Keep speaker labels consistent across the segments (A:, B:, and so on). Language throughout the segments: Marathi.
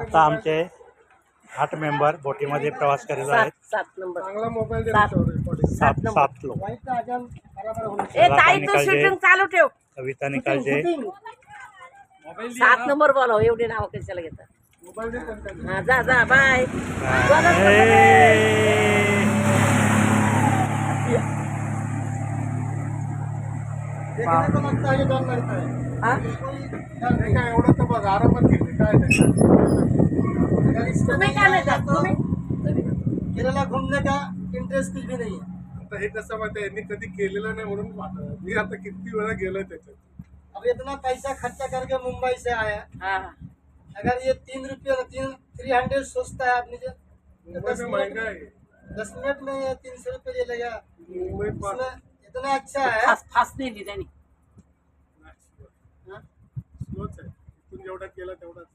A: आता आमचे 8 मेंबर बोटीमध्ये प्रवास करीत आहेत.
B: 7 नंबर
C: चांगला मोबाईल
A: सात लोक.
B: ताई तू शूटिंग चालू ठेव.
A: कविता निकालचे
B: 7 नंबर बोलाव, एवढे नाव कशाला घेतात. हा जा जा बाय.
C: एवढं तर बघ आरामात घेतले काय
B: तुम्ही काय म्हणता?
D: केरला घूमने का इंटरेस्ट कुछ भी नहीं है।
C: आता हे कसं माहिती यांनी कधी केलेलं नाही म्हणून मी आता किती वेळा गेलोय त्याच्यात.
D: अब इतना पैसा खर्चा करके मुंबई से आया,
B: हा
D: अगर ये 3 रुपये 300 सोचता है आदमी जो
C: मुंबई में महंगा है
D: 10 मिनट में ये 300 रुपये ले लेगा।
C: मुंबई
D: इसमें इतना अच्छा है।
B: फास नाही दिली त्यांनी.
C: स्लोच आहे. इथून जेवढा केला तेवढाच.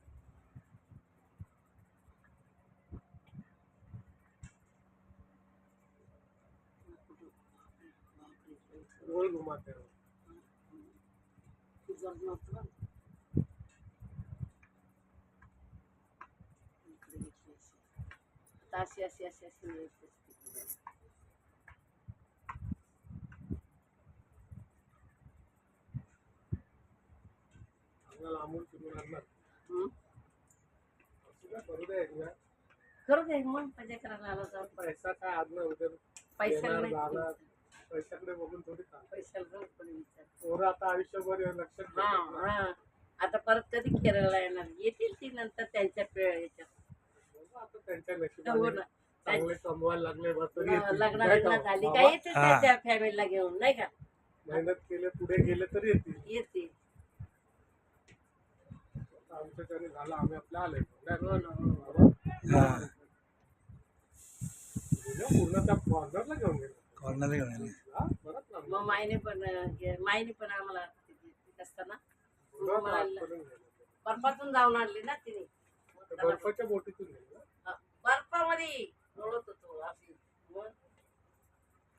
C: गोल घुमाते हैं.
B: अशी अशी अशी अशी
C: चांगला लांबून फिरून आणणार. करू दे एकदा.
B: करू दे मग मजा करायला आलो जाऊन.
C: पैसा काय आज ना उद्या
B: पैशाला
C: येणार,
B: नाही
C: जाणार. पैशाकडे बघून थोडी काम.
B: पैशाला जाऊन कोणी विचार.
C: पोरं आता आयुष्यभर लक्षात
B: हा
C: ठेवतात ना.
B: हा आता परत कधी केरळला येणार, येतील ती नंतर त्यांच्या याच्यात.
C: आता त्यांच्या
B: हो
C: नशिबाने
B: ना.
C: चांगले कमवायला लागले बरं तरी येतील.
B: लग्न
C: नाही का?
B: झाली
C: बाबा,
B: काय येते त्यांच्या फॅमिलीला घेऊन, नाही का?
C: मेहनत केले पुढे गेले तरी येतील.
B: येते.
C: आमच्या त्याने झालं आम्ही आपल्या आले
B: हो ना.
C: पूर्ण त्या कॉर्नरला घेऊन गेलो.
A: कॉर्नरला घेऊन आले.
C: बरंच लांब.
B: मग माईने पण आम्हाला असताना बर्फातून जाऊन आणली ना तिने.
C: बर्फाच्या बोटीतून गेलो.
B: बर्फामध्ये लोळत होतो अशी.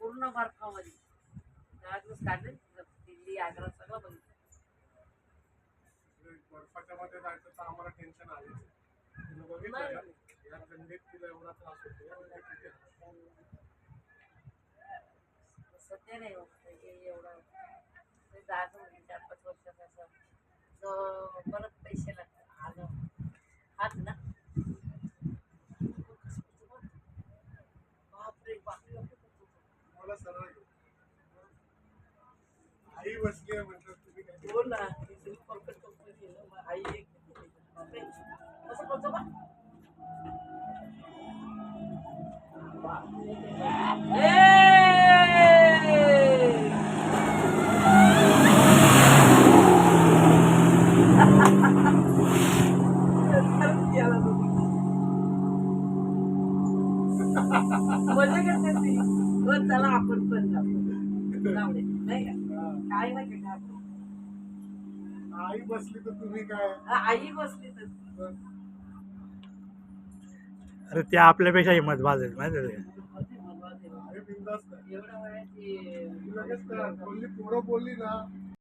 B: पूर्ण बर्फामध्ये काढले. दिल्ली आग्रा सगळं बघितलं.
C: बर्फाच्या मध्ये जायचं तर आम्हाला टेन्शन आले. बघितलं का? या थंडीत तिला एवढा त्रास होतो.
B: सध्या नाही होत एवढं. जायचं म्हणजे 4-5 वर्षाचं असं परत पैसे लागतात. आलं हात ना. बापरे बापरे.
C: मला सरळ घेऊ. आई बसली आहे म्हटलं तुम्ही काय
B: बोल ना. आई एक कसं बोलतो बा. मजा करते ती. चला आपण पण जाऊ दे, नाही का? काय नाही का?
C: आई बसली तर तुम्ही काय.
B: आई बसली तर
A: अरे ते आपल्यापेक्षा हिंमत बाजत माहिती आहे का?
C: आई बिंदास
B: एवढ्या वेळाची
C: लगेच बोलली पोरं बोलली ना